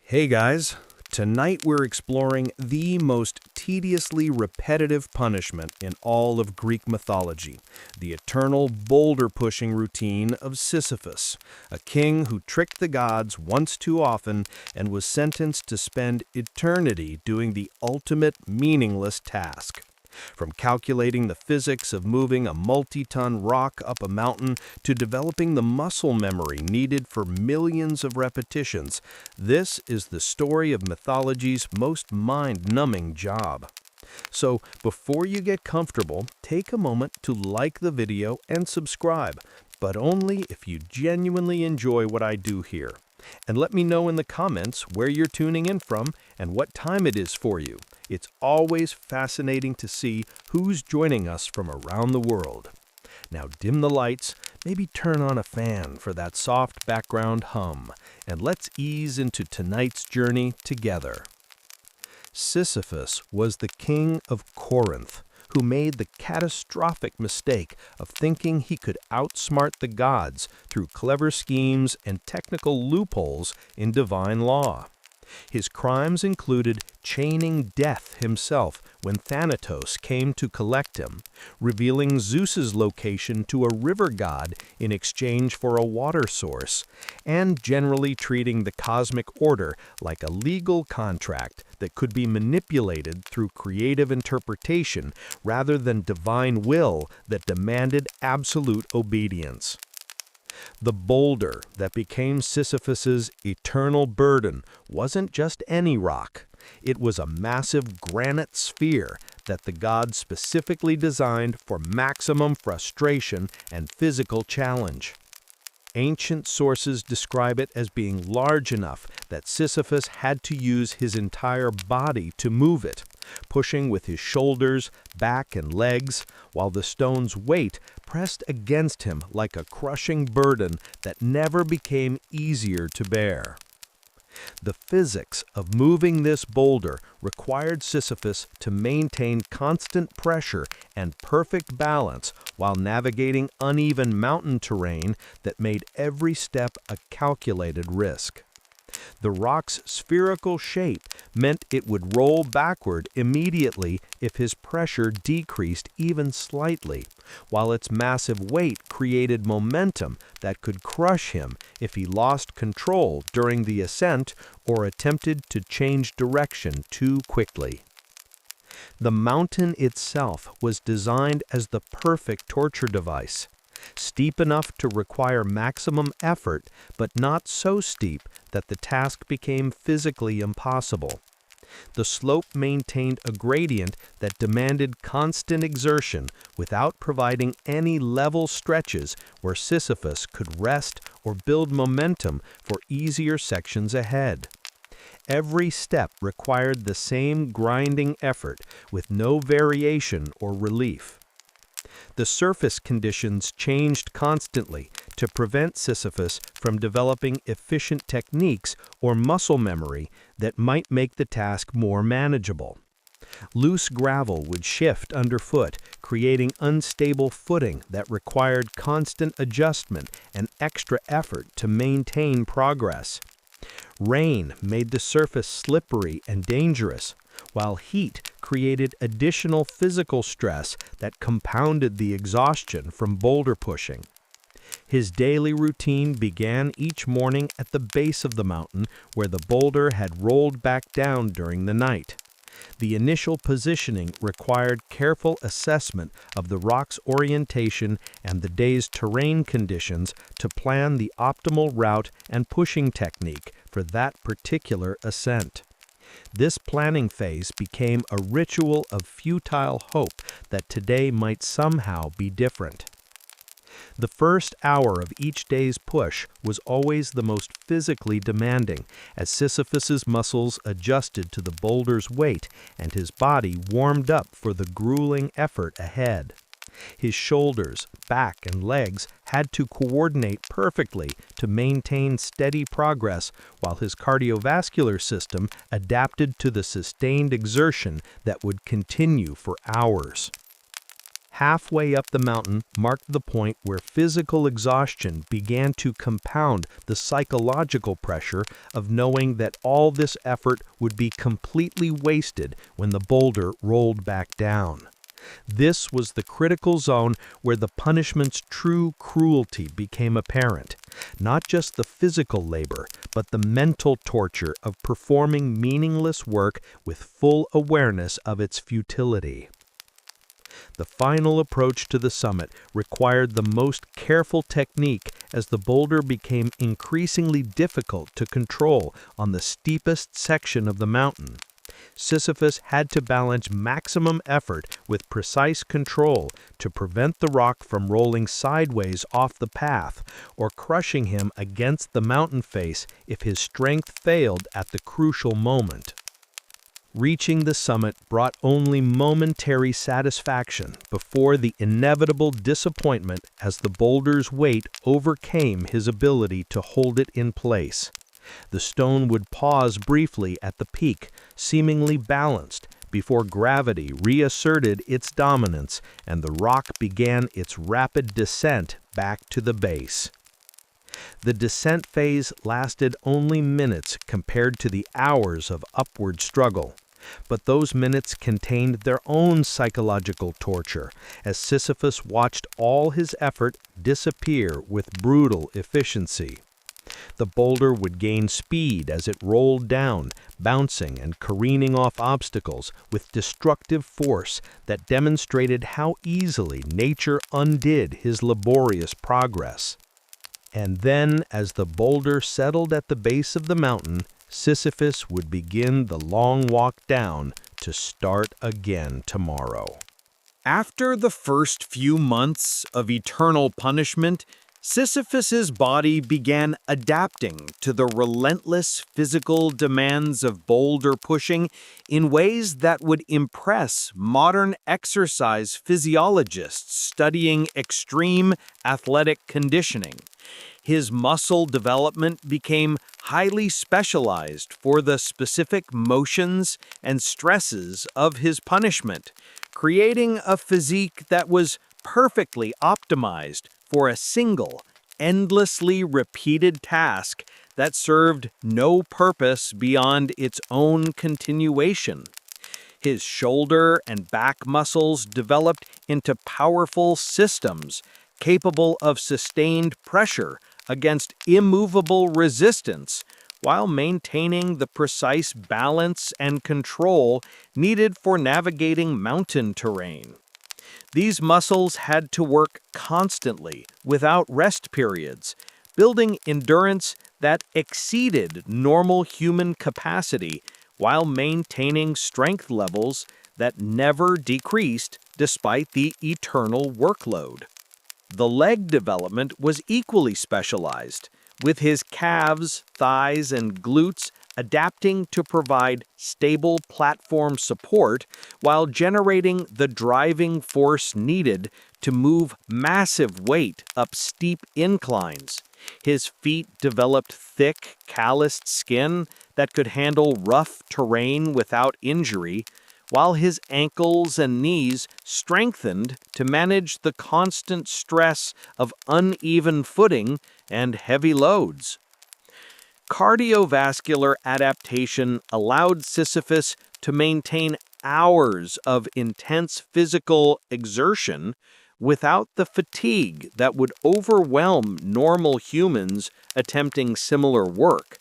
Hey guys, tonight we're exploring the most tediously repetitive punishment in all of Greek mythology, the eternal boulder-pushing routine of Sisyphus, a king who tricked the gods once too often and was sentenced to spend eternity doing the ultimate meaningless task. From calculating the physics of moving a multi-ton rock up a mountain to developing the muscle memory needed for millions of repetitions, this is the story of mythology's most mind-numbing job. So, before you get comfortable, take a moment to like the video and subscribe, but only if you genuinely enjoy what I do here. And let me know in the comments where you're tuning in from and what time it is for you. It's always fascinating to see who's joining us from around the world. Now dim the lights, maybe turn on a fan for that soft background hum, and let's ease into tonight's journey together. Sisyphus was the king of Corinth, who made the catastrophic mistake of thinking he could outsmart the gods through clever schemes and technical loopholes in divine law. His crimes included chaining Death himself when Thanatos came to collect him, revealing Zeus's location to a river god in exchange for a water source, and generally treating the cosmic order like a legal contract that could be manipulated through creative interpretation rather than divine will that demanded absolute obedience. The boulder that became Sisyphus's eternal burden wasn't just any rock. It was a massive granite sphere that the gods specifically designed for maximum frustration and physical challenge. Ancient sources describe it as being large enough that Sisyphus had to use his entire body to move it, pushing with his shoulders, back, and legs, while the stone's weight pressed against him like a crushing burden that never became easier to bear. The physics of moving this boulder required Sisyphus to maintain constant pressure and perfect balance while navigating uneven mountain terrain that made every step a calculated risk. The rock's spherical shape meant it would roll backward immediately if his pressure decreased even slightly, while its massive weight created momentum that could crush him if he lost control during the ascent or attempted to change direction too quickly. The mountain itself was designed as the perfect torture device. Steep enough to require maximum effort, but not so steep that the task became physically impossible. The slope maintained a gradient that demanded constant exertion without providing any level stretches where Sisyphus could rest or build momentum for easier sections ahead. Every step required the same grinding effort with no variation or relief. The surface conditions changed constantly to prevent Sisyphus from developing efficient techniques or muscle memory that might make the task more manageable. Loose gravel would shift underfoot, creating unstable footing that required constant adjustment and extra effort to maintain progress. Rain made the surface slippery and dangerous, while heat created additional physical stress that compounded the exhaustion from boulder pushing. His daily routine began each morning at the base of the mountain where the boulder had rolled back down during the night. The initial positioning required careful assessment of the rock's orientation and the day's terrain conditions to plan the optimal route and pushing technique for that particular ascent. This planning phase became a ritual of futile hope that today might somehow be different. The first hour of each day's push was always the most physically demanding, as Sisyphus's muscles adjusted to the boulder's weight and his body warmed up for the grueling effort ahead. His shoulders, back, and legs had to coordinate perfectly to maintain steady progress, while his cardiovascular system adapted to the sustained exertion that would continue for hours. Halfway up the mountain marked the point where physical exhaustion began to compound the psychological pressure of knowing that all this effort would be completely wasted when the boulder rolled back down. This was the critical zone where the punishment's true cruelty became apparent. Not just the physical labor, but the mental torture of performing meaningless work with full awareness of its futility. The final approach to the summit required the most careful technique as the boulder became increasingly difficult to control on the steepest section of the mountain. Sisyphus had to balance maximum effort with precise control to prevent the rock from rolling sideways off the path or crushing him against the mountain face if his strength failed at the crucial moment. Reaching the summit brought only momentary satisfaction before the inevitable disappointment as the boulder's weight overcame his ability to hold it in place. The stone would pause briefly at the peak, seemingly balanced, before gravity reasserted its dominance and the rock began its rapid descent back to the base. The descent phase lasted only minutes compared to the hours of upward struggle. But those minutes contained their own psychological torture, as Sisyphus watched all his effort disappear with brutal efficiency. The boulder would gain speed as it rolled down, bouncing and careening off obstacles with destructive force that demonstrated how easily nature undid his laborious progress. And then, as the boulder settled at the base of the mountain, Sisyphus would begin the long walk down to start again tomorrow. After the first few months of eternal punishment, Sisyphus's body began adapting to the relentless physical demands of boulder pushing in ways that would impress modern exercise physiologists studying extreme athletic conditioning. His muscle development became highly specialized for the specific motions and stresses of his punishment, creating a physique that was perfectly optimized for a single, endlessly repeated task that served no purpose beyond its own continuation. His shoulder and back muscles developed into powerful systems capable of sustained pressure against immovable resistance while maintaining the precise balance and control needed for navigating mountain terrain. These muscles had to work constantly without rest periods, building endurance that exceeded normal human capacity while maintaining strength levels that never decreased despite the eternal workload. The leg development was equally specialized, with his calves, thighs, and glutes adapting to provide stable platform support while generating the driving force needed to move massive weight up steep inclines. His feet developed thick, calloused skin that could handle rough terrain without injury, while his ankles and knees strengthened to manage the constant stress of uneven footing and heavy loads. Cardiovascular adaptation allowed Sisyphus to maintain hours of intense physical exertion without the fatigue that would overwhelm normal humans attempting similar work.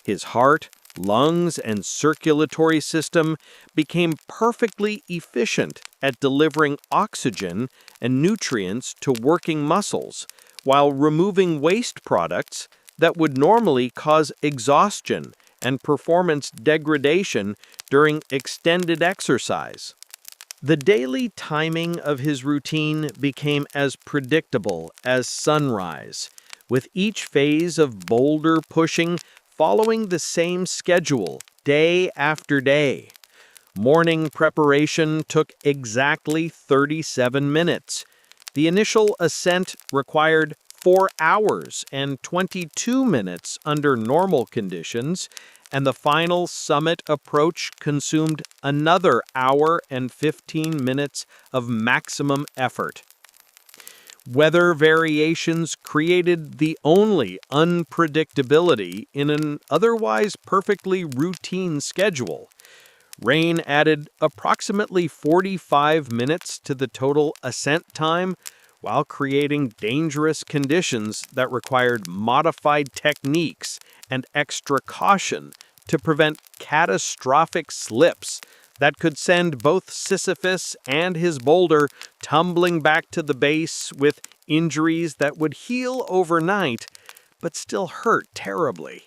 His heart, lungs, and circulatory system became perfectly efficient at delivering oxygen and nutrients to working muscles, while removing waste products that would normally cause exhaustion and performance degradation during extended exercise. The daily timing of his routine became as predictable as sunrise, with each phase of boulder pushing following the same schedule day after day. Morning preparation took exactly 37 minutes. The initial ascent required 4 hours and 22 minutes under normal conditions, and the final summit approach consumed another hour and 15 minutes of maximum effort. Weather variations created the only unpredictability in an otherwise perfectly routine schedule. Rain added approximately 45 minutes to the total ascent time, while creating dangerous conditions that required modified techniques and extra caution to prevent catastrophic slips that could send both Sisyphus and his boulder tumbling back to the base with injuries that would heal overnight but still hurt terribly.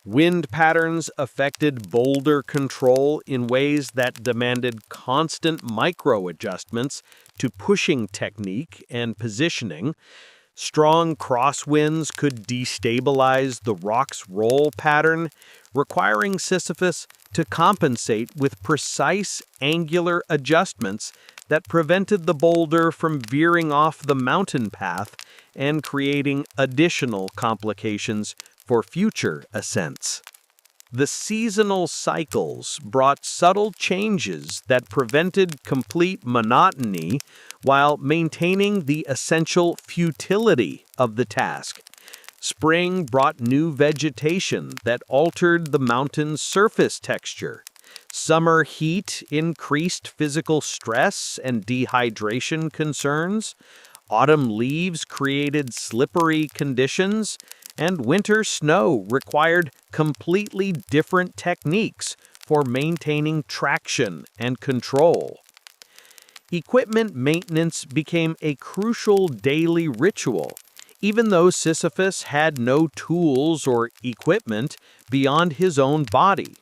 Wind patterns affected boulder control in ways that demanded constant micro-adjustments to pushing technique and positioning. Strong crosswinds could destabilize the rock's roll pattern, requiring Sisyphus to compensate with precise angular adjustments that prevented the boulder from veering off the mountain path and creating additional complications for future ascents. The seasonal cycles brought subtle changes that prevented complete monotony while maintaining the essential futility of the task. Spring brought new vegetation that altered the mountain's surface texture. Summer heat increased physical stress and dehydration concerns. Autumn leaves created slippery conditions, and winter snow required completely different techniques for maintaining traction and control. Equipment maintenance became a crucial daily ritual, even though Sisyphus had no tools or equipment beyond his own body.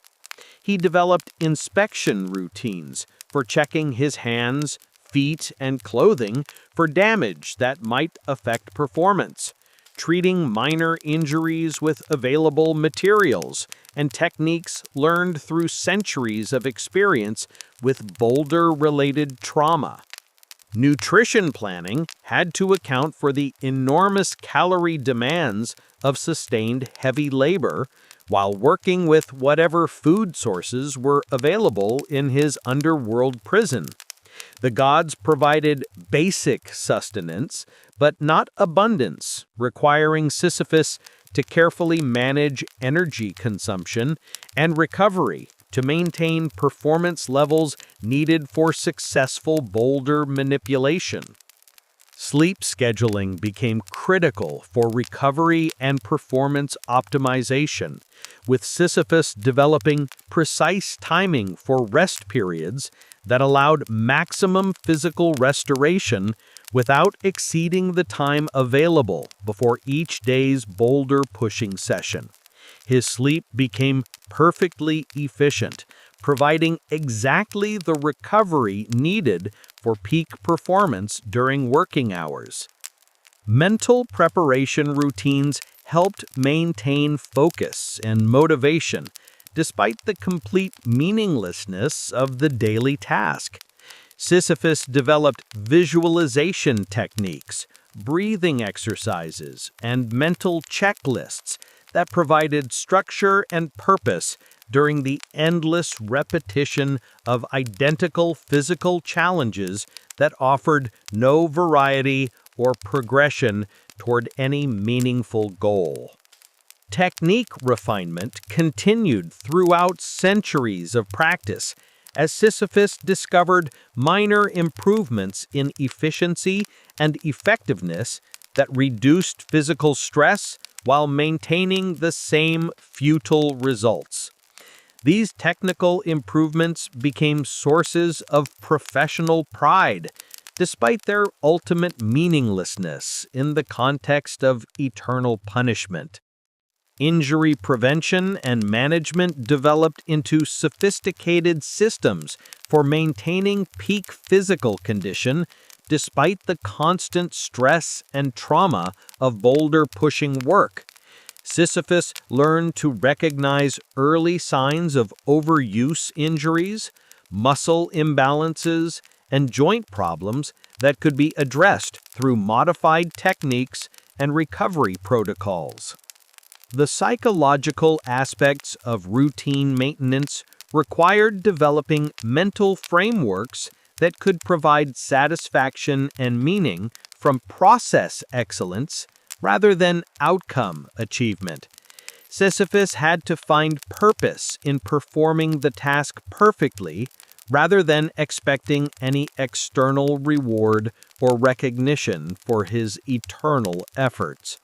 He developed inspection routines for checking his hands, feet, and clothing for damage that might affect performance, treating minor injuries with available materials and techniques learned through centuries of experience with boulder-related trauma. Nutrition planning had to account for the enormous calorie demands of sustained heavy labor while working with whatever food sources were available in his underworld prison. The gods provided basic sustenance, but not abundance, requiring Sisyphus to carefully manage energy consumption and recovery to maintain performance levels needed for successful boulder manipulation. Sleep scheduling became critical for recovery and performance optimization, with Sisyphus developing precise timing for rest periods that allowed maximum physical restoration without exceeding the time available before each day's boulder pushing session. His sleep became perfectly efficient, providing exactly the recovery needed for peak performance during working hours. Mental preparation routines helped maintain focus and motivation, despite the complete meaninglessness of the daily task. Sisyphus developed visualization techniques, breathing exercises, and mental checklists that provided structure and purpose during the endless repetition of identical physical challenges that offered no variety or progression toward any meaningful goal. Technique refinement continued throughout centuries of practice as Sisyphus discovered minor improvements in efficiency and effectiveness that reduced physical stress while maintaining the same futile results. These technical improvements became sources of professional pride, despite their ultimate meaninglessness in the context of eternal punishment. Injury prevention and management developed into sophisticated systems for maintaining peak physical condition despite the constant stress and trauma of boulder pushing work. Sisyphus learned to recognize early signs of overuse injuries, muscle imbalances, and joint problems that could be addressed through modified techniques and recovery protocols. The psychological aspects of routine maintenance required developing mental frameworks that could provide satisfaction and meaning from process excellence rather than outcome achievement. Sisyphus had to find purpose in performing the task perfectly rather than expecting any external reward or recognition for his eternal efforts.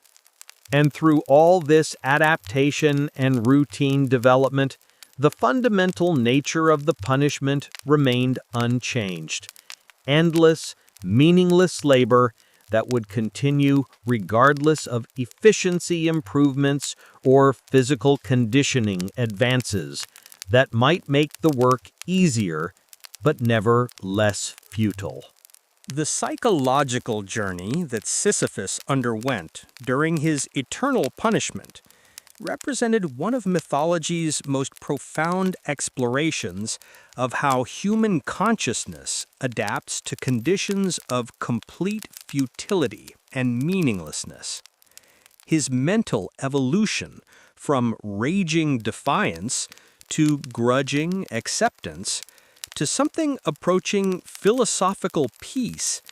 And through all this adaptation and routine development, the fundamental nature of the punishment remained unchanged. Endless, meaningless labor that would continue regardless of efficiency improvements or physical conditioning advances that might make the work easier but never less futile. The psychological journey that Sisyphus underwent during his eternal punishment represented one of mythology's most profound explorations of how human consciousness adapts to conditions of complete futility and meaninglessness. His mental evolution from raging defiance to grudging acceptance to something approaching philosophical peace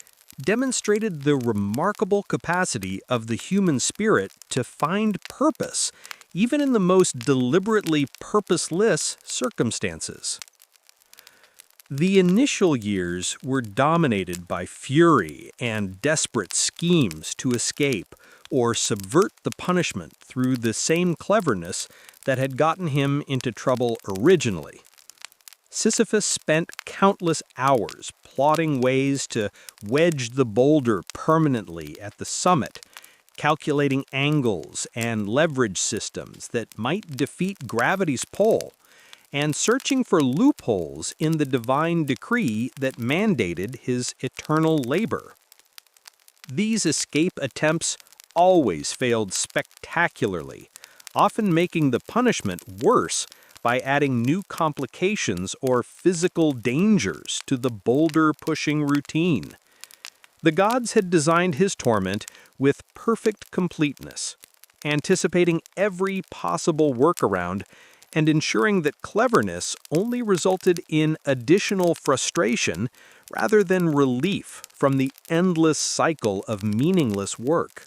demonstrated the remarkable capacity of the human spirit to find purpose, even in the most deliberately purposeless circumstances. The initial years were dominated by fury and desperate schemes to escape or subvert the punishment through the same cleverness that had gotten him into trouble originally. Sisyphus spent countless hours plotting ways to wedge the boulder permanently at the summit, calculating angles and leverage systems that might defeat gravity's pull, and searching for loopholes in the divine decree that mandated his eternal labor. These escape attempts always failed spectacularly, often making the punishment worse by adding new complications or physical dangers to the boulder-pushing routine. The gods had designed his torment with perfect completeness, anticipating every possible workaround and ensuring that cleverness only resulted in additional frustration rather than relief from the endless cycle of meaningless work.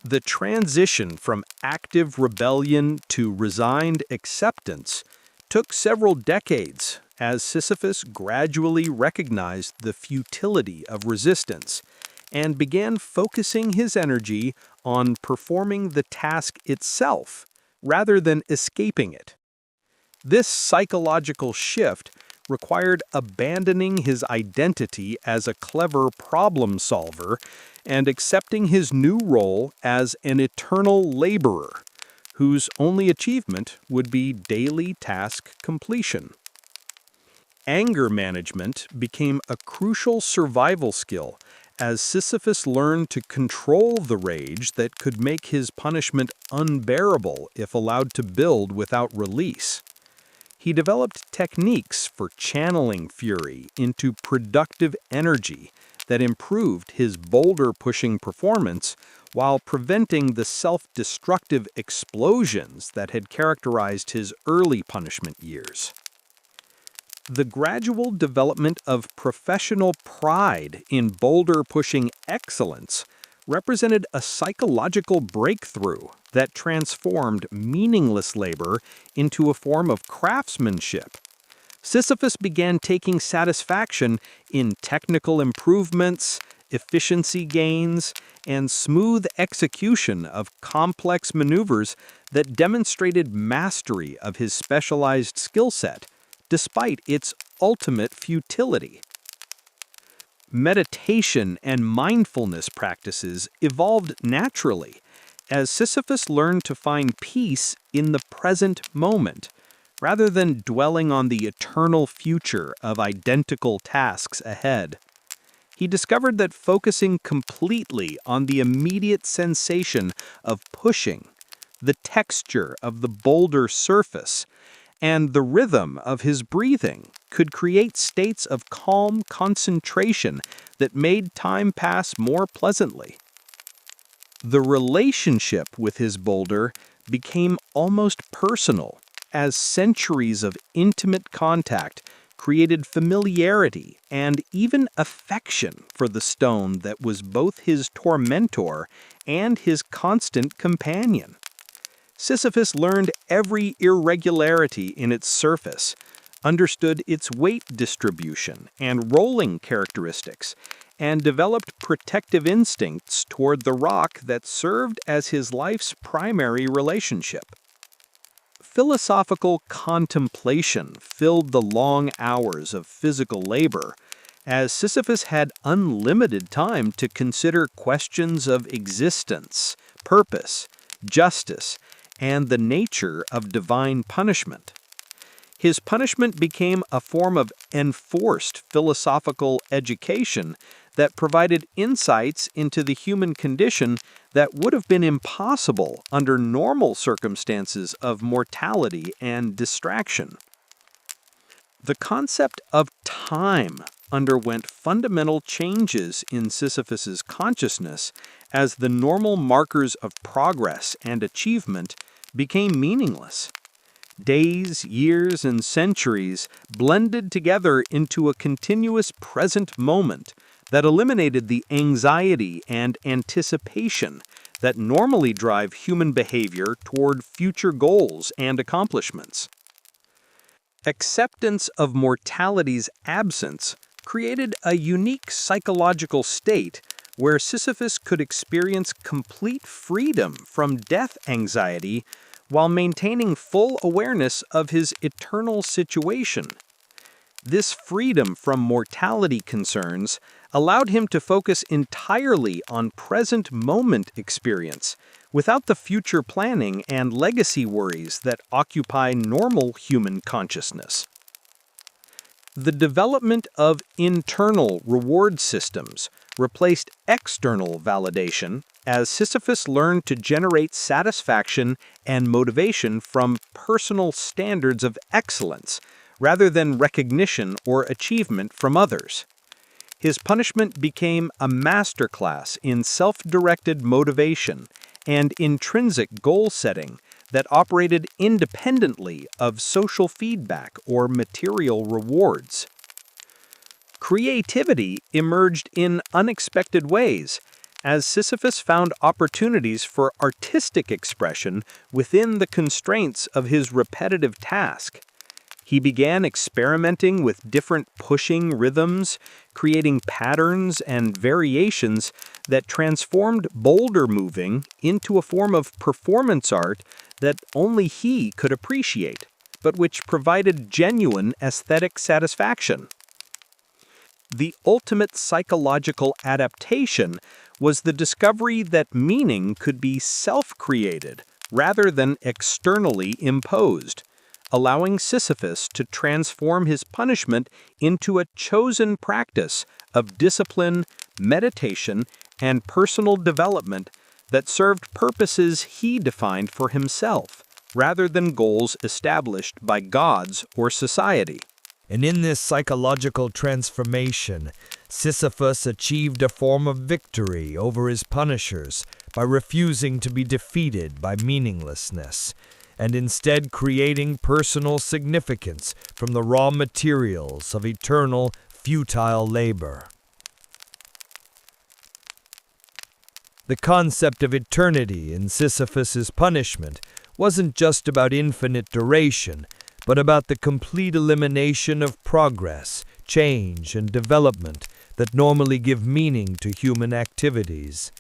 The transition from active rebellion to resigned acceptance took several decades as Sisyphus gradually recognized the futility of resistance and began focusing his energy on performing the task itself rather than escaping it. This psychological shift required abandoning his identity as a clever problem solver and accepting his new role as an eternal laborer, whose only achievement would be daily task completion. Anger management became a crucial survival skill as Sisyphus learned to control the rage that could make his punishment unbearable if allowed to build without release. He developed techniques for channeling fury into productive energy that improved his boulder-pushing performance while preventing the self-destructive explosions that had characterized his early punishment years. The gradual development of professional pride in boulder-pushing excellence represented a psychological breakthrough that transformed meaningless labor into a form of craftsmanship. Sisyphus began taking satisfaction in technical improvements, efficiency gains, and smooth execution of complex maneuvers that demonstrated mastery of his specialized skill set, despite its ultimate futility. Meditation and mindfulness practices evolved naturally as Sisyphus learned to find peace in the present moment, rather than dwelling on the eternal future of identical tasks ahead. He discovered that focusing completely on the immediate sensation of pushing, the texture of the boulder surface, and the rhythm of his breathing could create states of calm concentration that made time pass more pleasantly. The relationship with his boulder became almost personal, as centuries of intimate contact created familiarity and even affection for the stone that was both his tormentor and his constant companion. Sisyphus learned every irregularity in its surface, understood its weight distribution and rolling characteristics, and developed protective instincts toward the rock that served as his life's primary relationship. Philosophical contemplation filled the long hours of physical labor, as Sisyphus had unlimited time to consider questions of existence, purpose, justice, and the nature of divine punishment. His punishment became a form of enforced philosophical education that provided insights into the human condition that would have been impossible under normal circumstances of mortality and distraction. The concept of time underwent fundamental changes in Sisyphus's consciousness as the normal markers of progress and achievement became meaningless. Days, years, and centuries blended together into a continuous present moment that eliminated the anxiety and anticipation that normally drive human behavior toward future goals and accomplishments. Acceptance of mortality's absence created a unique psychological state where Sisyphus could experience complete freedom from death anxiety while maintaining full awareness of his eternal situation. This freedom from mortality concerns allowed him to focus entirely on present moment experience, without the future planning and legacy worries that occupy normal human consciousness. The development of internal reward systems replaced external validation as Sisyphus learned to generate satisfaction and motivation from personal standards of excellence rather than recognition or achievement from others. His punishment became a masterclass in self-directed motivation and intrinsic goal setting that operated independently of social feedback or material rewards. Creativity emerged in unexpected ways, as Sisyphus found opportunities for artistic expression within the constraints of his repetitive task. He began experimenting with different pushing rhythms, creating patterns and variations that transformed boulder moving into a form of performance art that only he could appreciate, but which provided genuine aesthetic satisfaction. The ultimate psychological adaptation was the discovery that meaning could be self-created rather than externally imposed, allowing Sisyphus to transform his punishment into a chosen practice of discipline, meditation, and personal development that served purposes he defined for himself, rather than goals established by gods or society. And in this psychological transformation, Sisyphus achieved a form of victory over his punishers by refusing to be defeated by meaninglessness, and instead creating personal significance from the raw materials of eternal, futile labor. The concept of eternity in Sisyphus's punishment wasn't just about infinite duration, but about the complete elimination of progress, change, and development that normally give meaning to human activities.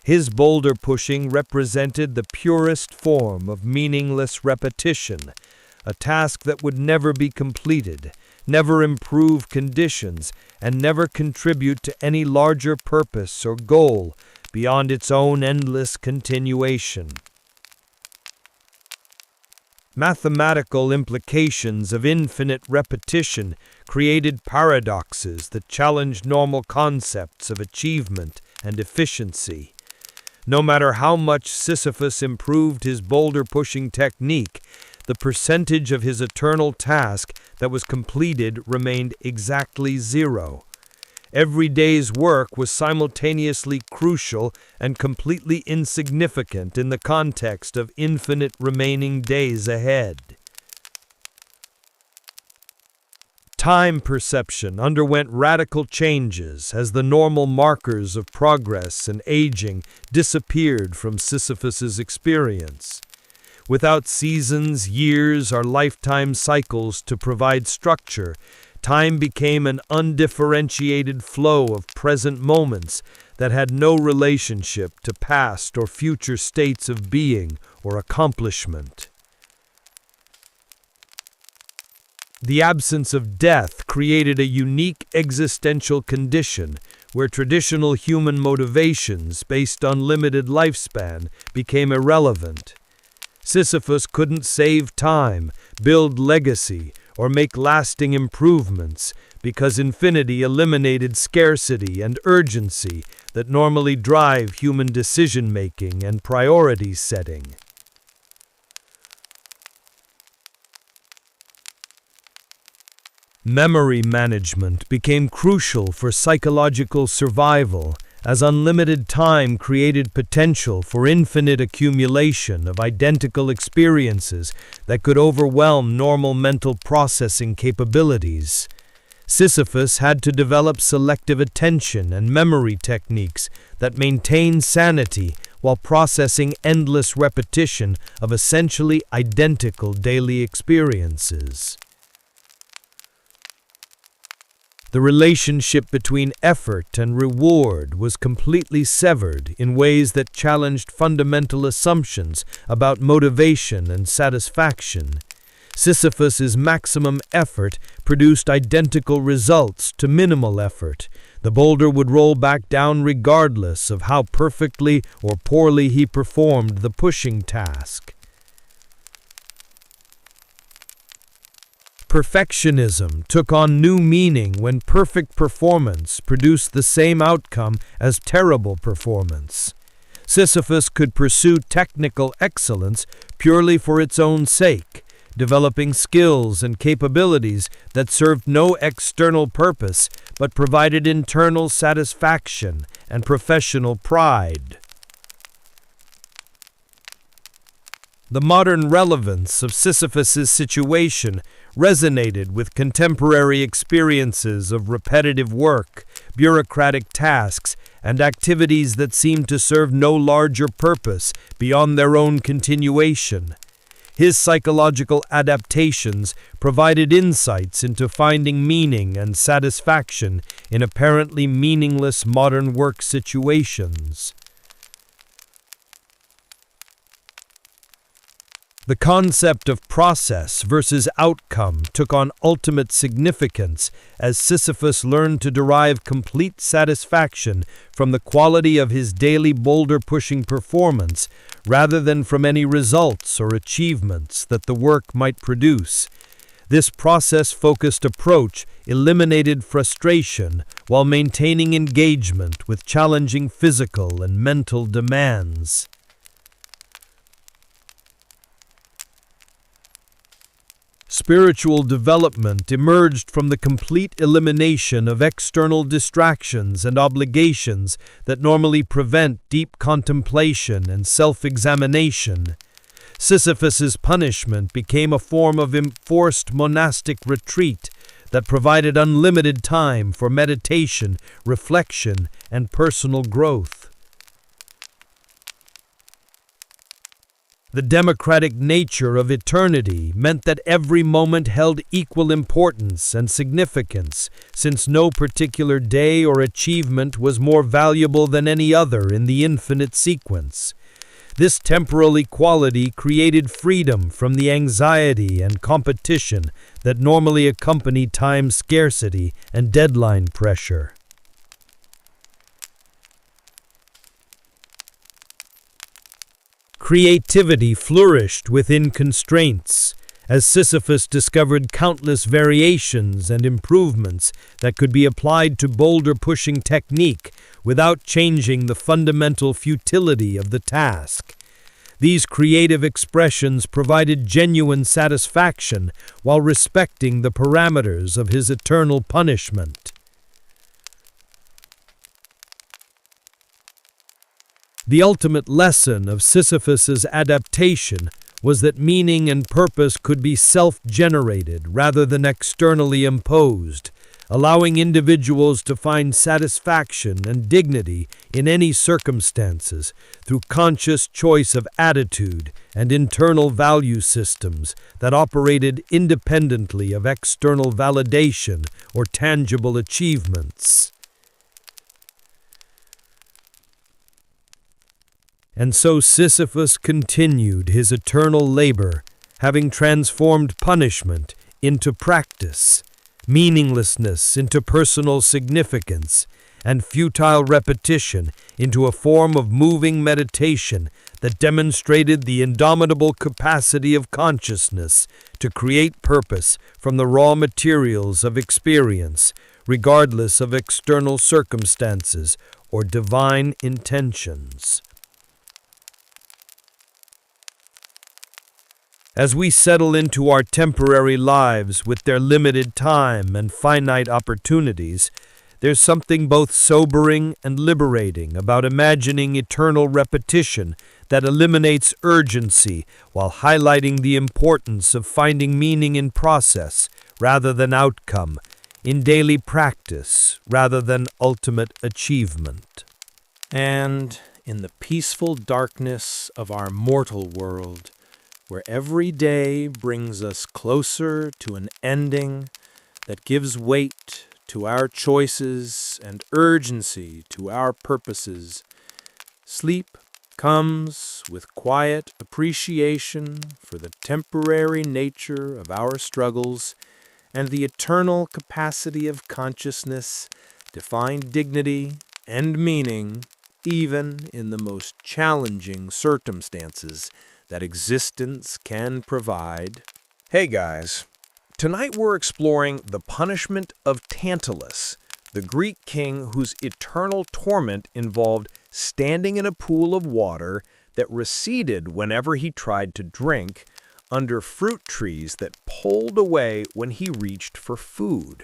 His boulder pushing represented the purest form of meaningless repetition, a task that would never be completed, never improve conditions, and never contribute to any larger purpose or goal beyond its own endless continuation. Mathematical implications of infinite repetition created paradoxes that challenged normal concepts of achievement and efficiency. No matter how much Sisyphus improved his boulder-pushing technique, the percentage of his eternal task that was completed remained exactly zero. Every day's work was simultaneously crucial and completely insignificant in the context of infinite remaining days ahead. Time perception underwent radical changes as the normal markers of progress and aging disappeared from Sisyphus's experience. Without seasons, years, or lifetime cycles to provide structure, time became an undifferentiated flow of present moments that had no relationship to past or future states of being or accomplishment. The absence of death created a unique existential condition where traditional human motivations based on limited lifespan became irrelevant. Sisyphus couldn't save time, build legacy, or make lasting improvements because infinity eliminated scarcity and urgency that normally drive human decision-making and priority setting. Memory management became crucial for psychological survival, as unlimited time created potential for infinite accumulation of identical experiences that could overwhelm normal mental processing capabilities. Sisyphus had to develop selective attention and memory techniques that maintained sanity while processing endless repetition of essentially identical daily experiences. The relationship between effort and reward was completely severed in ways that challenged fundamental assumptions about motivation and satisfaction. Sisyphus's maximum effort produced identical results to minimal effort. The boulder would roll back down regardless of how perfectly or poorly he performed the pushing task. Perfectionism took on new meaning when perfect performance produced the same outcome as terrible performance. Sisyphus could pursue technical excellence purely for its own sake, developing skills and capabilities that served no external purpose but provided internal satisfaction and professional pride. The modern relevance of Sisyphus's situation resonated with contemporary experiences of repetitive work, bureaucratic tasks, and activities that seemed to serve no larger purpose beyond their own continuation. His psychological adaptations provided insights into finding meaning and satisfaction in apparently meaningless modern work situations. The concept of process versus outcome took on ultimate significance as Sisyphus learned to derive complete satisfaction from the quality of his daily boulder-pushing performance rather than from any results or achievements that the work might produce. This process-focused approach eliminated frustration while maintaining engagement with challenging physical and mental demands. Spiritual development emerged from the complete elimination of external distractions and obligations that normally prevent deep contemplation and self-examination. Sisyphus's punishment became a form of enforced monastic retreat that provided unlimited time for meditation, reflection, and personal growth. The democratic nature of eternity meant that every moment held equal importance and significance, since no particular day or achievement was more valuable than any other in the infinite sequence. This temporal equality created freedom from the anxiety and competition that normally accompany time scarcity and deadline pressure. Creativity flourished within constraints, as Sisyphus discovered countless variations and improvements that could be applied to boulder-pushing technique without changing the fundamental futility of the task. These creative expressions provided genuine satisfaction while respecting the parameters of his eternal punishment. The ultimate lesson of Sisyphus's adaptation was that meaning and purpose could be self-generated rather than externally imposed, allowing individuals to find satisfaction and dignity in any circumstances through conscious choice of attitude and internal value systems that operated independently of external validation or tangible achievements. And so Sisyphus continued his eternal labor, having transformed punishment into practice, meaninglessness into personal significance, and futile repetition into a form of moving meditation that demonstrated the indomitable capacity of consciousness to create purpose from the raw materials of experience, regardless of external circumstances or divine intentions. As we settle into our temporary lives with their limited time and finite opportunities, there's something both sobering and liberating about imagining eternal repetition that eliminates urgency while highlighting the importance of finding meaning in process rather than outcome, in daily practice rather than ultimate achievement. And in the peaceful darkness of our mortal world, where every day brings us closer to an ending that gives weight to our choices and urgency to our purposes, sleep comes with quiet appreciation for the temporary nature of our struggles and the eternal capacity of consciousness to find dignity and meaning even in the most challenging circumstances that existence can provide. Hey guys, tonight we're exploring the punishment of Tantalus, the Greek king whose eternal torment involved standing in a pool of water that receded whenever he tried to drink, under fruit trees that pulled away when he reached for food.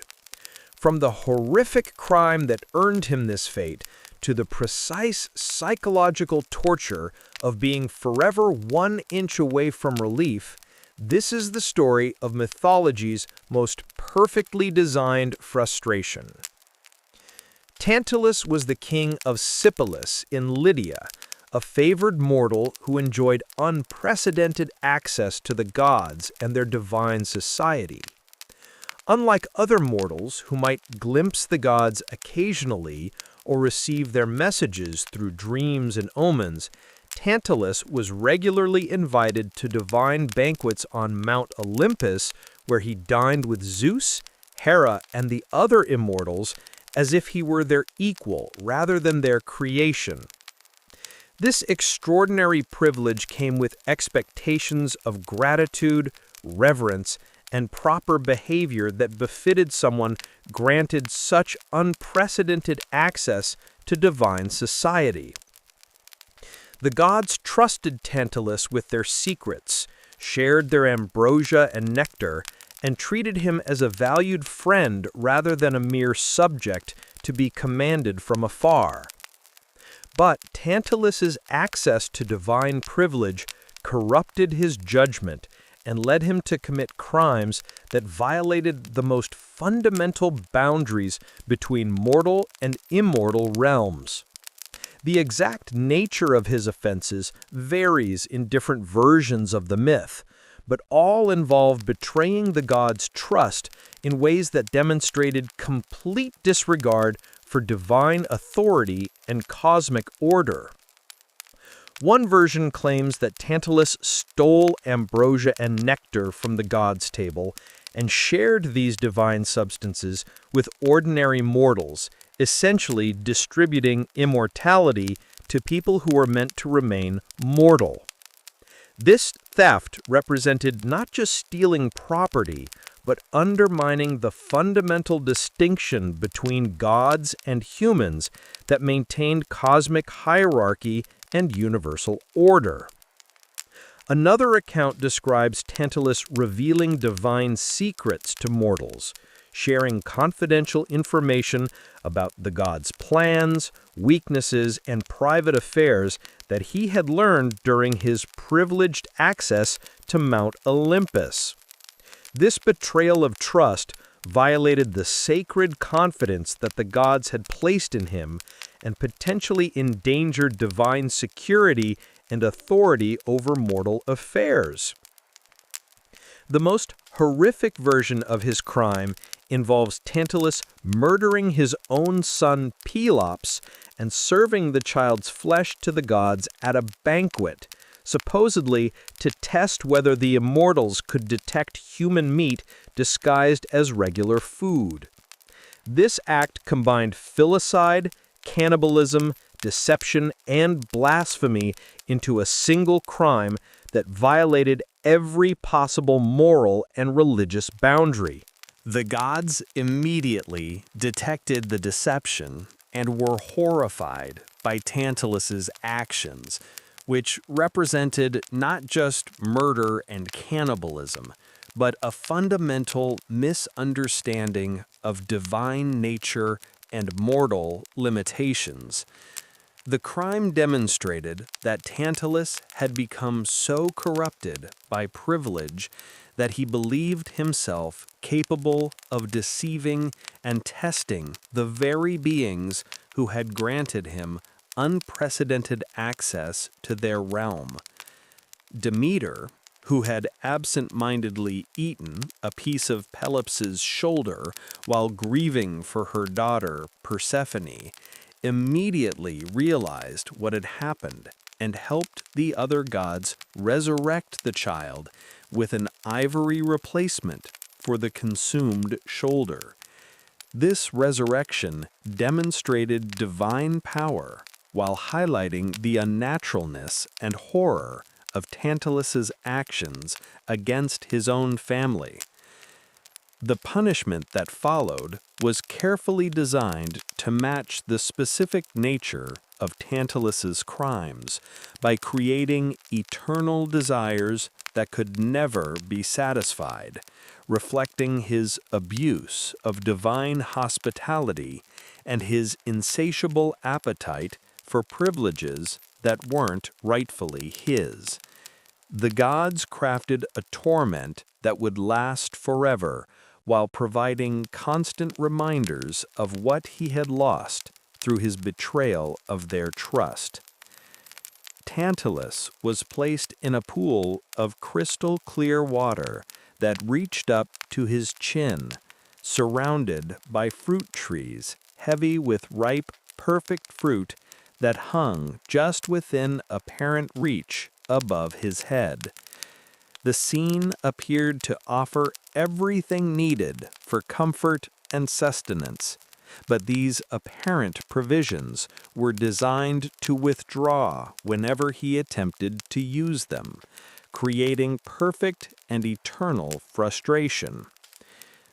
From the horrific crime that earned him this fate to the precise psychological torture of being forever 1 inch away from relief, this is the story of mythology's most perfectly designed frustration. Tantalus was the king of Sisyphus in Lydia, a favored mortal who enjoyed unprecedented access to the gods and their divine society. Unlike other mortals who might glimpse the gods occasionally or receive their messages through dreams and omens, Tantalus was regularly invited to divine banquets on Mount Olympus, where he dined with Zeus, Hera, and the other immortals as if he were their equal rather than their creation. This extraordinary privilege came with expectations of gratitude, reverence, and proper behavior that befitted someone granted such unprecedented access to divine society. The gods trusted Tantalus with their secrets, shared their ambrosia and nectar, and treated him as a valued friend rather than a mere subject to be commanded from afar. But Tantalus's access to divine privilege corrupted his judgment and led him to commit crimes that violated the most fundamental boundaries between mortal and immortal realms. The exact nature of his offenses varies in different versions of the myth, but all involve betraying the gods' trust in ways that demonstrated complete disregard for divine authority and cosmic order. One version claims that Tantalus stole ambrosia and nectar from the gods' table and shared these divine substances with ordinary mortals, essentially distributing immortality to people who were meant to remain mortal. This theft represented not just stealing property, but undermining the fundamental distinction between gods and humans that maintained cosmic hierarchy and universal order. Another account describes Tantalus revealing divine secrets to mortals, sharing confidential information about the god's plans, weaknesses, and private affairs that he had learned during his privileged access to Mount Olympus. This betrayal of trust violated the sacred confidence that the gods had placed in him and potentially endangered divine security and authority over mortal affairs. The most horrific version of his crime involves Tantalus murdering his own son Pelops and serving the child's flesh to the gods at a banquet, supposedly to test whether the immortals could detect human meat disguised as regular food. This act combined filicide, cannibalism, deception, and blasphemy into a single crime that violated every possible moral and religious boundary. The gods immediately detected the deception and were horrified by Tantalus's actions, which represented not just murder and cannibalism, but a fundamental misunderstanding of divine nature and mortal limitations. The crime demonstrated that Tantalus had become so corrupted by privilege that he believed himself capable of deceiving and testing the very beings who had granted him unprecedented access to their realm. Demeter, who had absent-mindedly eaten a piece of Pelops' shoulder while grieving for her daughter Persephone, immediately realized what had happened and helped the other gods resurrect the child with an ivory replacement for the consumed shoulder. This resurrection demonstrated divine power while highlighting the unnaturalness and horror of Tantalus's actions against his own family. The punishment that followed was carefully designed to match the specific nature of Tantalus's crimes by creating eternal desires that could never be satisfied, reflecting his abuse of divine hospitality and his insatiable appetite for privileges that weren't rightfully his. The gods crafted a torment that would last forever, while providing constant reminders of what he had lost through his betrayal of their trust. Tantalus was placed in a pool of crystal-clear water that reached up to his chin, surrounded by fruit trees heavy with ripe, perfect fruit that hung just within apparent reach above his head. The scene appeared to offer everything needed for comfort and sustenance, but these apparent provisions were designed to withdraw whenever he attempted to use them, creating perfect and eternal frustration.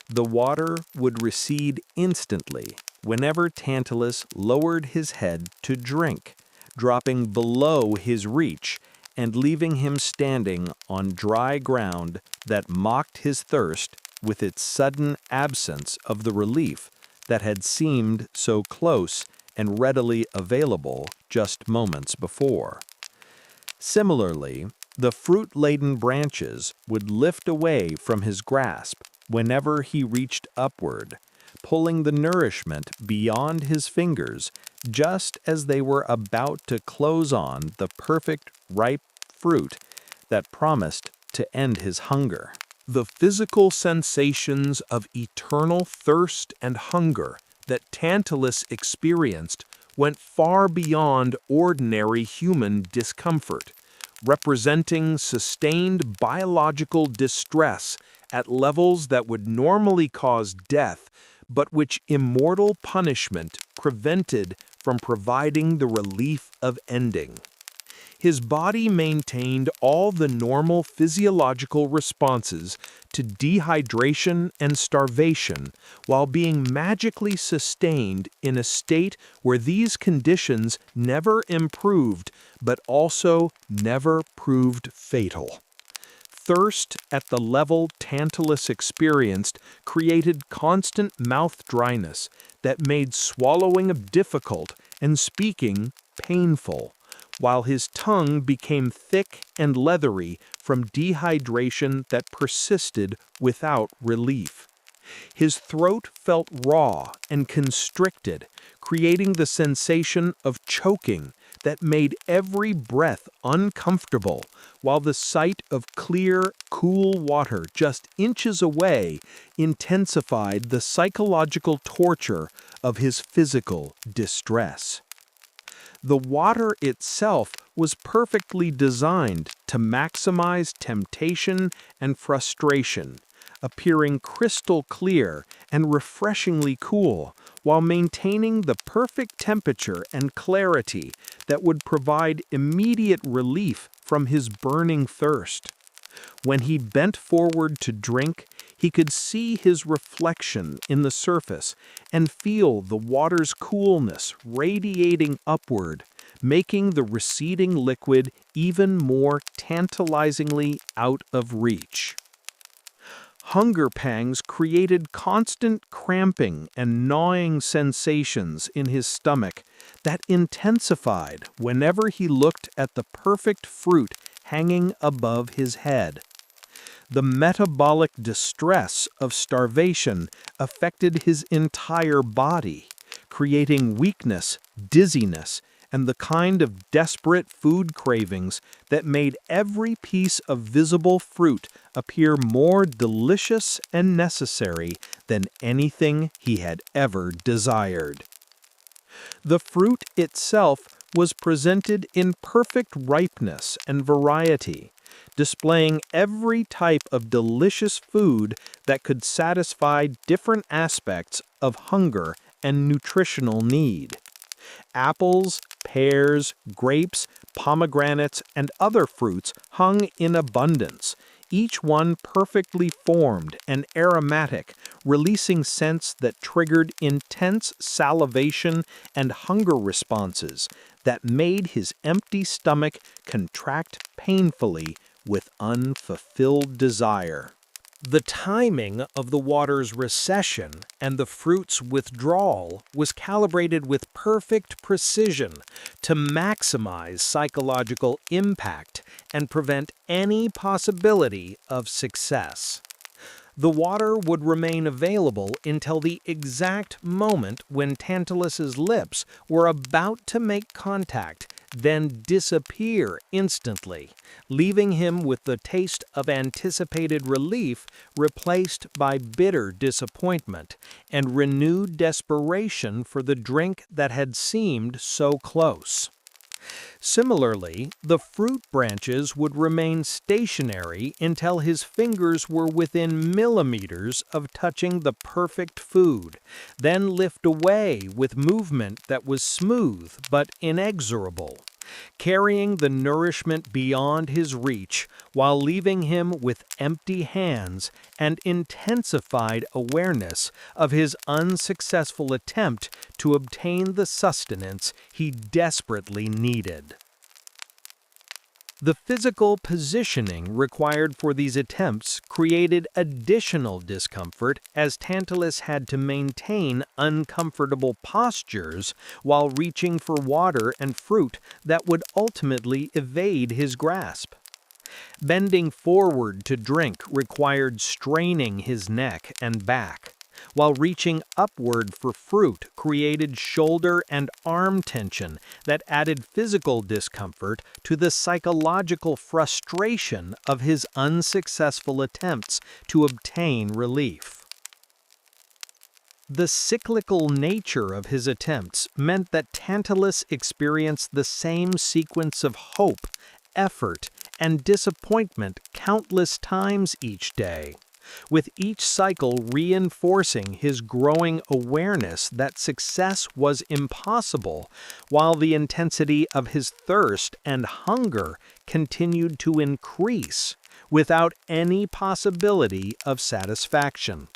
The water would recede instantly whenever Tantalus lowered his head to drink, dropping below his reach and leaving him standing on dry ground that mocked his thirst with its sudden absence of the relief that had seemed so close and readily available just moments before. Similarly, the fruit-laden branches would lift away from his grasp whenever he reached upward, pulling the nourishment beyond his fingers just as they were about to close on the perfect, ripe fruit that promised to end his hunger. The physical sensations of eternal thirst and hunger that Tantalus experienced went far beyond ordinary human discomfort, representing sustained biological distress at levels that would normally cause death, but which immortal punishment prevented from providing the relief of ending. His body maintained all the normal physiological responses to dehydration and starvation while being magically sustained in a state where these conditions never improved but also never proved fatal. Thirst at the level Tantalus experienced created constant mouth dryness that made swallowing difficult and speaking painful, while his tongue became thick and leathery from dehydration that persisted without relief. His throat felt raw and constricted, creating the sensation of choking that made every breath uncomfortable, while the sight of clear, cool water just inches away intensified the psychological torture of his physical distress. The water itself was perfectly designed to maximize temptation and frustration, appearing crystal clear and refreshingly cool, while maintaining the perfect temperature and clarity that would provide immediate relief from his burning thirst. When he bent forward to drink, he could see his reflection in the surface and feel the water's coolness radiating upward, making the receding liquid even more tantalizingly out of reach. Hunger pangs created constant cramping and gnawing sensations in his stomach that intensified whenever he looked at the perfect fruit hanging above his head. The metabolic distress of starvation affected his entire body, creating weakness, dizziness, and the kind of desperate food cravings that made every piece of visible fruit appear more delicious and necessary than anything he had ever desired. The fruit itself was presented in perfect ripeness and variety, displaying every type of delicious food that could satisfy different aspects of hunger and nutritional need. Apples, pears, grapes, pomegranates, and other fruits hung in abundance, each one perfectly formed and aromatic, releasing scents that triggered intense salivation and hunger responses that made his empty stomach contract painfully with unfulfilled desire. The timing of the water's recession and the fruit's withdrawal was calibrated with perfect precision to maximize psychological impact and prevent any possibility of success. The water would remain available until the exact moment when Tantalus's lips were about to make contact, then disappear instantly, leaving him with the taste of anticipated relief replaced by bitter disappointment and renewed desperation for the drink that had seemed so close. Similarly, the fruit branches would remain stationary until his fingers were within millimeters of touching the perfect food, then lift away with movement that was smooth but inexorable, carrying the nourishment beyond his reach while leaving him with empty hands and intensified awareness of his unsuccessful attempt to obtain the sustenance he desperately needed. The physical positioning required for these attempts created additional discomfort as Tantalus had to maintain uncomfortable postures while reaching for water and fruit that would ultimately evade his grasp. Bending forward to drink required straining his neck and back, while reaching upward for fruit created shoulder and arm tension that added physical discomfort to the psychological frustration of his unsuccessful attempts to obtain relief. The cyclical nature of his attempts meant that Tantalus experienced the same sequence of hope, effort, and disappointment countless times each day, with each cycle reinforcing his growing awareness that success was impossible, while the intensity of his thirst and hunger continued to increase without any possibility of satisfaction.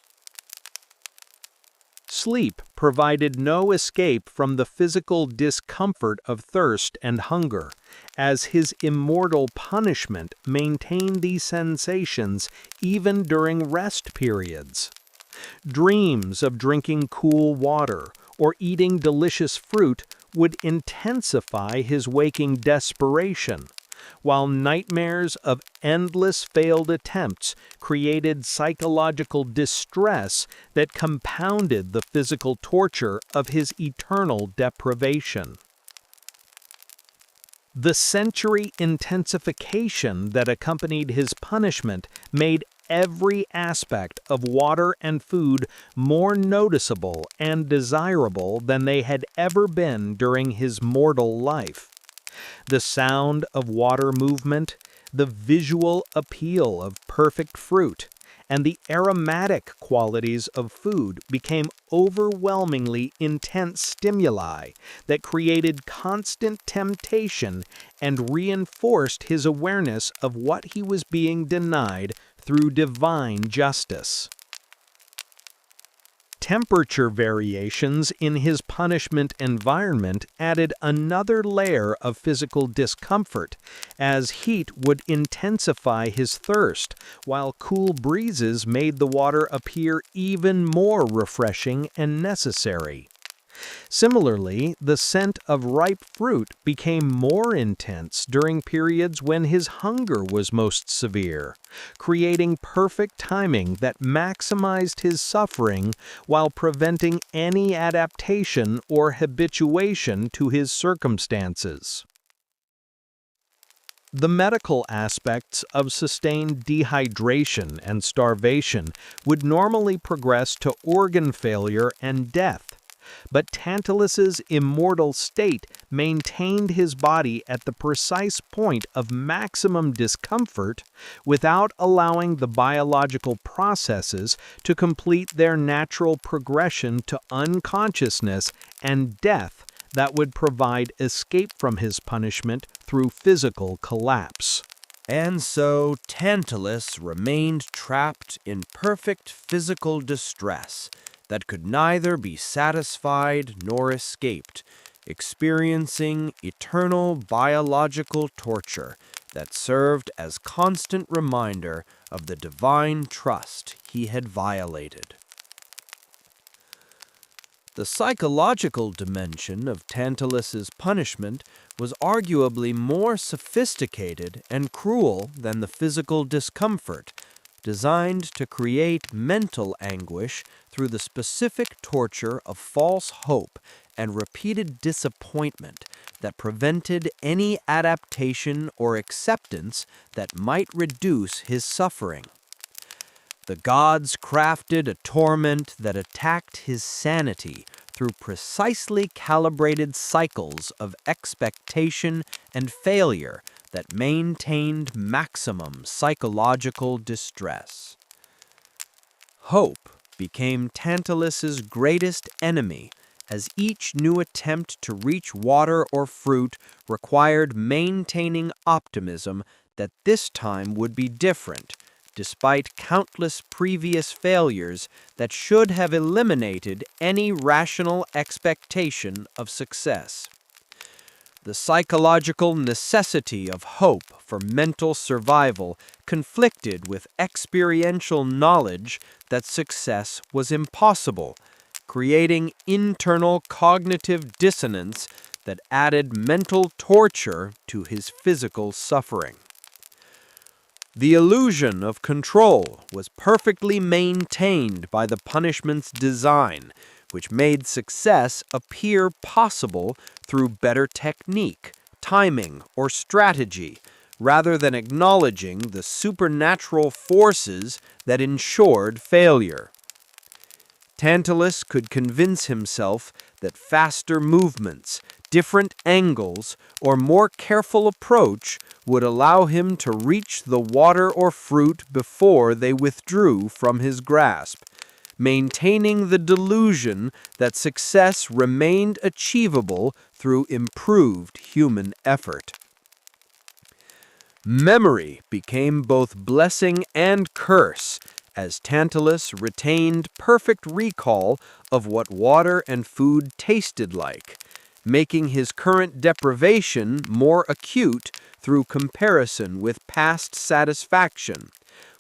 Sleep provided no escape from the physical discomfort of thirst and hunger, as his immortal punishment maintained these sensations even during rest periods. Dreams of drinking cool water or eating delicious fruit would intensify his waking desperation, while nightmares of endless failed attempts created psychological distress that compounded the physical torture of his eternal deprivation. The sensory intensification that accompanied his punishment made every aspect of water and food more noticeable and desirable than they had ever been during his mortal life. The sound of water movement, the visual appeal of perfect fruit, and the aromatic qualities of food became overwhelmingly intense stimuli that created constant temptation and reinforced his awareness of what he was being denied through divine justice. Temperature variations in his punishment environment added another layer of physical discomfort, as heat would intensify his thirst, while cool breezes made the water appear even more refreshing and necessary. Similarly, the scent of ripe fruit became more intense during periods when his hunger was most severe, creating perfect timing that maximized his suffering while preventing any adaptation or habituation to his circumstances. The medical aspects of sustained dehydration and starvation would normally progress to organ failure and death. But Tantalus's immortal state maintained his body at the precise point of maximum discomfort without allowing the biological processes to complete their natural progression to unconsciousness and death that would provide escape from his punishment through physical collapse. And so Tantalus remained trapped in perfect physical distress that could neither be satisfied nor escaped, experiencing eternal biological torture that served as constant reminder of the divine trust he had violated. The psychological dimension of Tantalus's punishment was arguably more sophisticated and cruel than the physical discomfort, designed to create mental anguish through the specific torture of false hope and repeated disappointment that prevented any adaptation or acceptance that might reduce his suffering. The gods crafted a torment that attacked his sanity through precisely calibrated cycles of expectation and failure that maintained maximum psychological distress. Hope became Tantalus's greatest enemy, as each new attempt to reach water or fruit required maintaining optimism that this time would be different, despite countless previous failures that should have eliminated any rational expectation of success. The psychological necessity of hope for mental survival conflicted with experiential knowledge that success was impossible, creating internal cognitive dissonance that added mental torture to his physical suffering. The illusion of control was perfectly maintained by the punishment's design, which made success appear possible through better technique, timing, or strategy, rather than acknowledging the supernatural forces that ensured failure. Tantalus could convince himself that faster movements, different angles, or more careful approach would allow him to reach the water or fruit before they withdrew from his grasp, maintaining the delusion that success remained achievable through improved human effort. Memory became both blessing and curse, as Tantalus retained perfect recall of what water and food tasted like, making his current deprivation more acute through comparison with past satisfaction,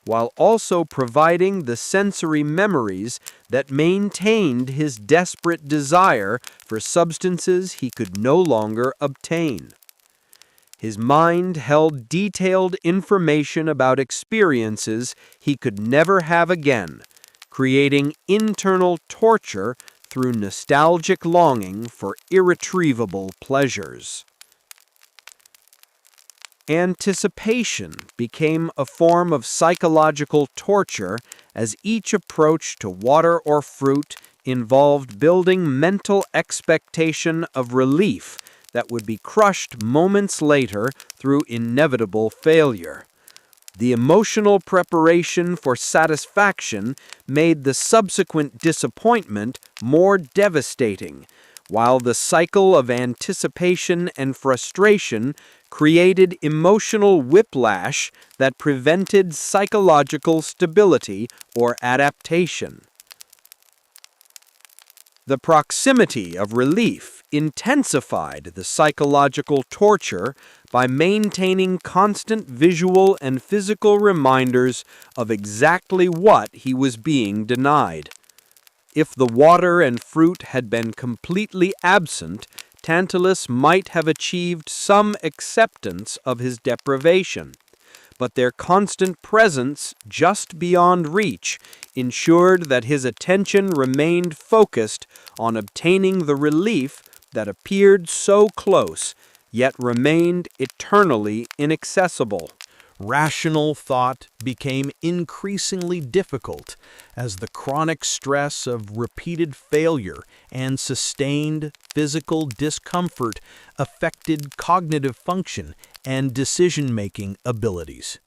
while also providing the sensory memories that maintained his desperate desire for substances he could no longer obtain. His mind held detailed information about experiences he could never have again, creating internal torture through nostalgic longing for irretrievable pleasures. Anticipation became a form of psychological torture as each approach to water or fruit involved building mental expectation of relief that would be crushed moments later through inevitable failure. The emotional preparation for satisfaction made the subsequent disappointment more devastating, while the cycle of anticipation and frustration created emotional whiplash that prevented psychological stability or adaptation. The proximity of relief intensified the psychological torture by maintaining constant visual and physical reminders of exactly what he was being denied. If the water and fruit had been completely absent, Tantalus might have achieved some acceptance of his deprivation, but their constant presence just beyond reach ensured that his attention remained focused on obtaining the relief that appeared so close, yet remained eternally inaccessible. Rational thought became increasingly difficult as the chronic stress of repeated failure and sustained physical discomfort affected cognitive function and decision-making abilities.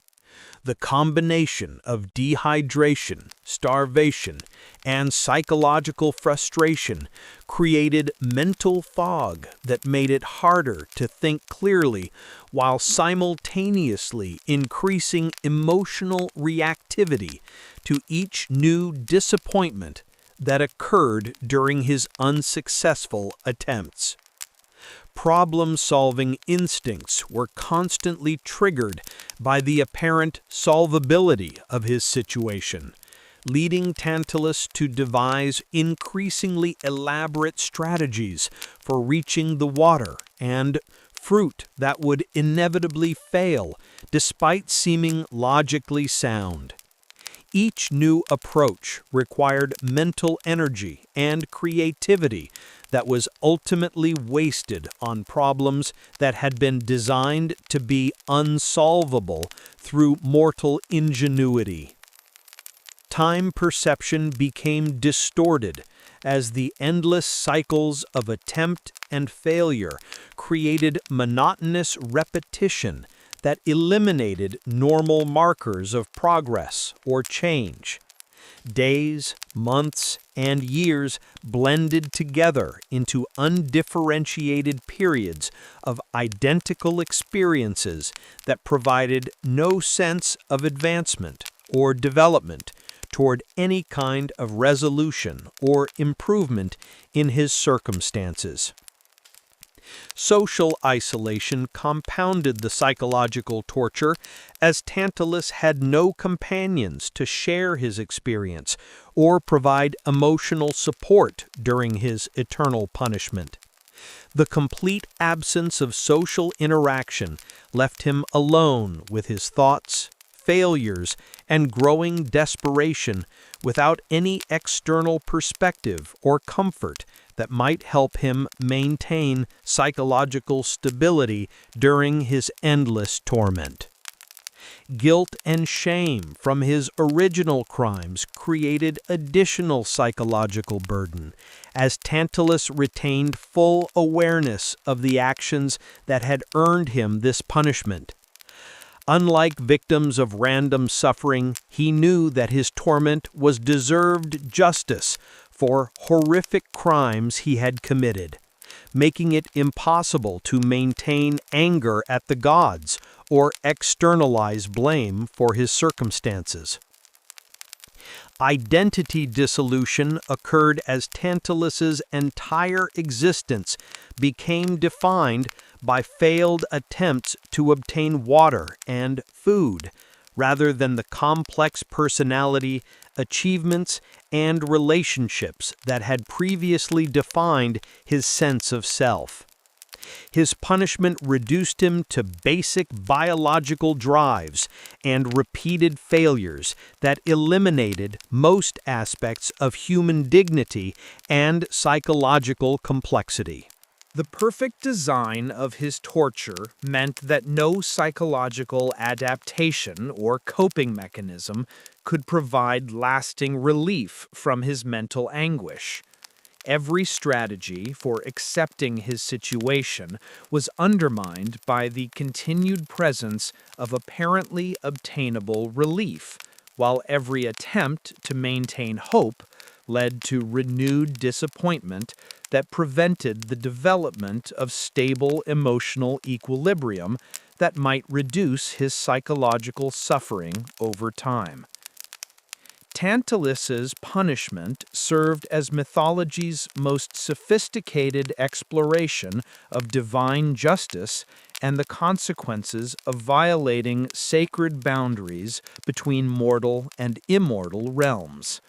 The combination of dehydration, starvation, and psychological frustration created mental fog that made it harder to think clearly while simultaneously increasing emotional reactivity to each new disappointment that occurred during his unsuccessful attempts. Problem-solving instincts were constantly triggered by the apparent solvability of his situation, leading Tantalus to devise increasingly elaborate strategies for reaching the water and fruit that would inevitably fail despite seeming logically sound. Each new approach required mental energy and creativity that was ultimately wasted on problems that had been designed to be unsolvable through mortal ingenuity. Time perception became distorted as the endless cycles of attempt and failure created monotonous repetition that eliminated normal markers of progress or change. Days, months, and years blended together into undifferentiated periods of identical experiences that provided no sense of advancement or development toward any kind of resolution or improvement in his circumstances. Social isolation compounded the psychological torture as Tantalus had no companions to share his experience or provide emotional support during his eternal punishment. The complete absence of social interaction left him alone with his thoughts, failures, and growing desperation without any external perspective or comfort that might help him maintain psychological stability during his endless torment. Guilt and shame from his original crimes created additional psychological burden, as Tantalus retained full awareness of the actions that had earned him this punishment. Unlike victims of random suffering, he knew that his torment was deserved justice for horrific crimes he had committed, making it impossible to maintain anger at the gods or externalize blame for his circumstances. Identity dissolution occurred as Tantalus's entire existence became defined by failed attempts to obtain water and food, rather than the complex personality, achievements, and relationships that had previously defined his sense of self. His punishment reduced him to basic biological drives and repeated failures that eliminated most aspects of human dignity and psychological complexity. The perfect design of his torture meant that no psychological adaptation or coping mechanism could provide lasting relief from his mental anguish. Every strategy for accepting his situation was undermined by the continued presence of apparently obtainable relief, while every attempt to maintain hope led to renewed disappointment that prevented the development of stable emotional equilibrium that might reduce his psychological suffering over time. Tantalus's punishment served as mythology's most sophisticated exploration of divine justice and the consequences of violating sacred boundaries between mortal and immortal realms.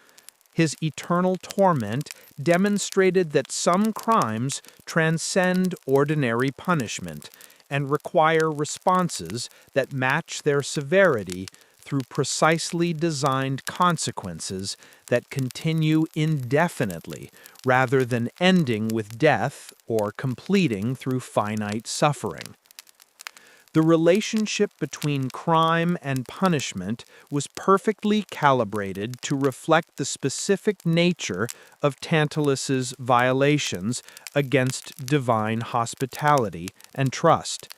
His eternal torment demonstrated that some crimes transcend ordinary punishment and require responses that match their severity through precisely designed consequences that continue indefinitely rather than ending with death or completing through finite suffering. The relationship between crime and punishment was perfectly calibrated to reflect the specific nature of Tantalus's violations against divine hospitality and trust.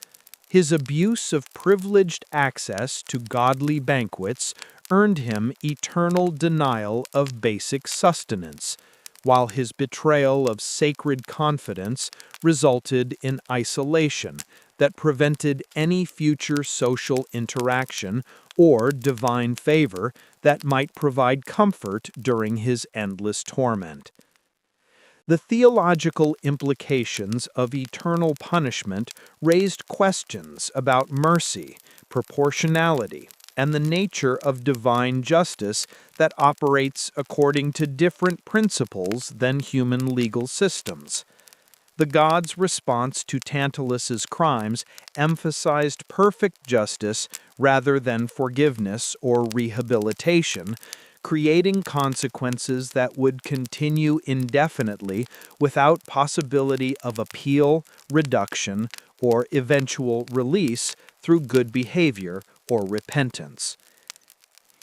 His abuse of privileged access to godly banquets earned him eternal denial of basic sustenance, while his betrayal of sacred confidence resulted in isolation that prevented any future social interaction or divine favor that might provide comfort during his endless torment. The theological implications of eternal punishment raised questions about mercy, proportionality, and the nature of divine justice that operates according to different principles than human legal systems. The gods' response to Tantalus's crimes emphasized perfect justice rather than forgiveness or rehabilitation, creating consequences that would continue indefinitely without possibility of appeal, reduction, or eventual release through good behavior or repentance.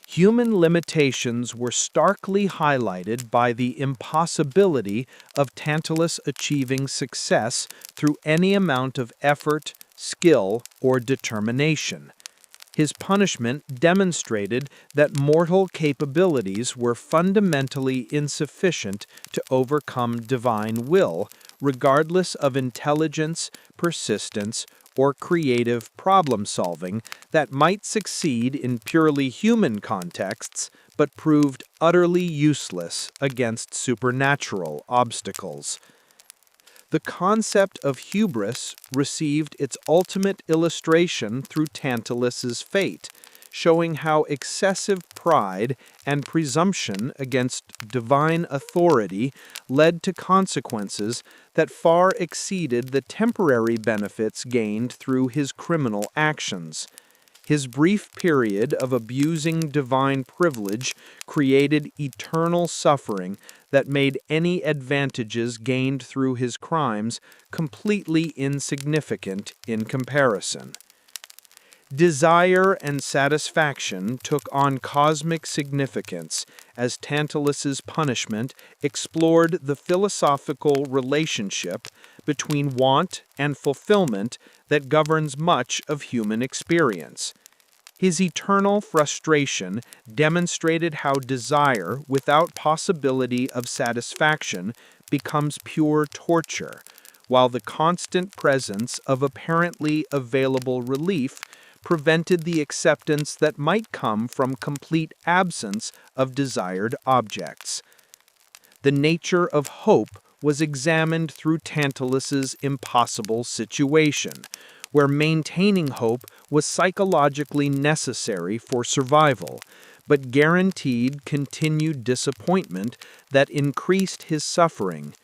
Human limitations were starkly highlighted by the impossibility of Tantalus achieving success through any amount of effort, skill, or determination. His punishment demonstrated that mortal capabilities were fundamentally insufficient to overcome divine will, regardless of intelligence, persistence, or creative problem-solving that might succeed in purely human contexts but proved utterly useless against supernatural obstacles. The concept of hubris received its ultimate illustration through Tantalus's fate, showing how excessive pride and presumption against divine authority led to consequences that far exceeded the temporary benefits gained through his criminal actions. His brief period of abusing divine privilege created eternal suffering that made any advantages gained through his crimes completely insignificant in comparison. Desire and satisfaction took on cosmic significance as Tantalus's punishment explored the philosophical relationship between want and fulfillment that governs much of human experience. His eternal frustration demonstrated how desire without possibility of satisfaction becomes pure torture, while the constant presence of apparently available relief prevented the acceptance that might come from complete absence of desired objects. The nature of hope was examined through Tantalus's impossible situation, where maintaining hope was psychologically necessary for survival, but guaranteed continued disappointment that increased his suffering.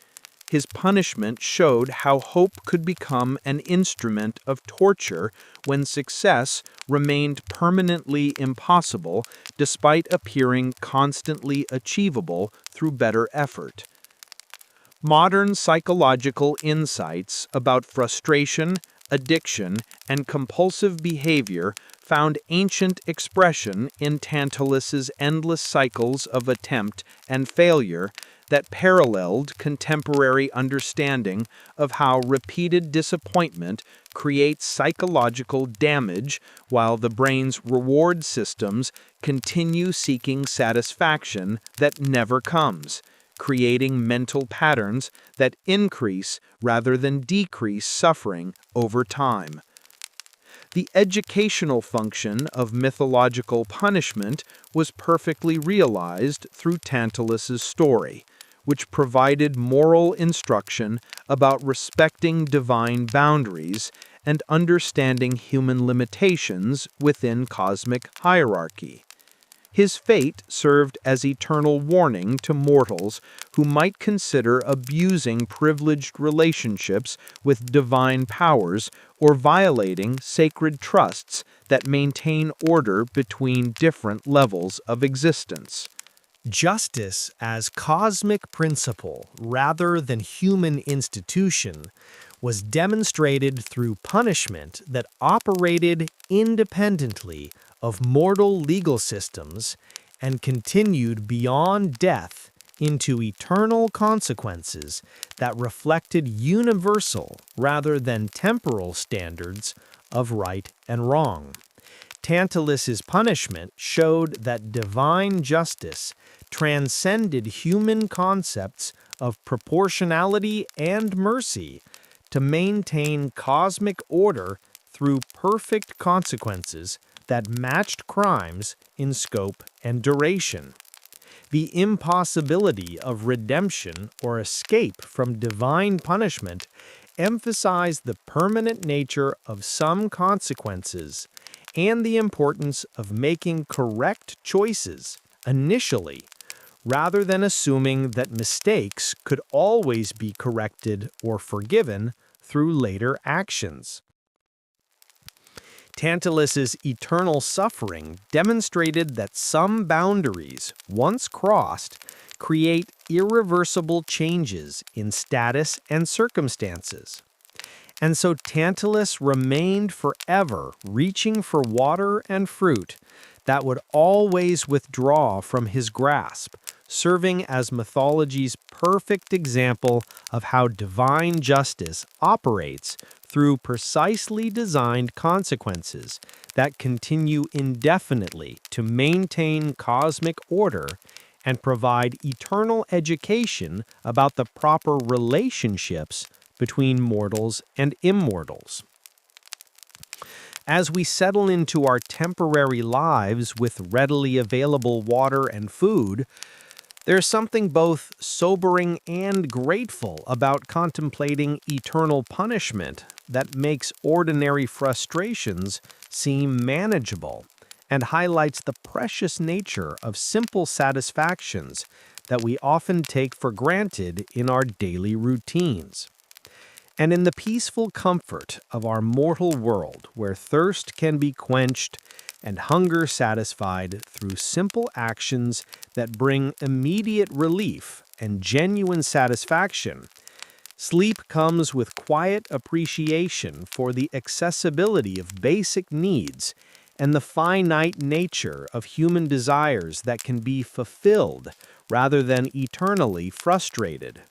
His punishment showed how hope could become an instrument of torture when success remained permanently impossible despite appearing constantly achievable through better effort. Modern psychological insights about frustration, addiction, and compulsive behavior found ancient expression in Tantalus's endless cycles of attempt and failure that paralleled contemporary understanding of how repeated disappointment creates psychological damage while the brain's reward systems continue seeking satisfaction that never comes, creating mental patterns that increase rather than decrease suffering over time. The educational function of mythological punishment was perfectly realized through Tantalus's story, which provided moral instruction about respecting divine boundaries and understanding human limitations within cosmic hierarchy. His fate served as eternal warning to mortals who might consider abusing privileged relationships with divine powers or violating sacred trusts that maintain order between different levels of existence. Justice as cosmic principle rather than human institution was demonstrated through punishment that operated independently of mortal legal systems and continued beyond death into eternal consequences that reflected universal rather than temporal standards of right and wrong. Tantalus's punishment showed that divine justice transcended human concepts of proportionality and mercy to maintain cosmic order through perfect consequences that matched crimes in scope and duration. The impossibility of redemption or escape from divine punishment emphasized the permanent nature of some consequences and the importance of making correct choices initially, rather than assuming that mistakes could always be corrected or forgiven through later actions. Tantalus's eternal suffering demonstrated that some boundaries, once crossed, create irreversible changes in status and circumstances. And so Tantalus remained forever reaching for water and fruit that would always withdraw from his grasp, serving as mythology's perfect example of how divine justice operates through precisely designed consequences that continue indefinitely to maintain cosmic order and provide eternal education about the proper relationships between mortals and immortals. As we settle into our temporary lives with readily available water and food, there's something both sobering and grateful about contemplating eternal punishment that makes ordinary frustrations seem manageable and highlights the precious nature of simple satisfactions that we often take for granted in our daily routines. And in the peaceful comfort of our mortal world, where thirst can be quenched and hunger satisfied through simple actions that bring immediate relief and genuine satisfaction, sleep comes with quiet appreciation for the accessibility of basic needs and the finite nature of human desires that can be fulfilled rather than eternally frustrated.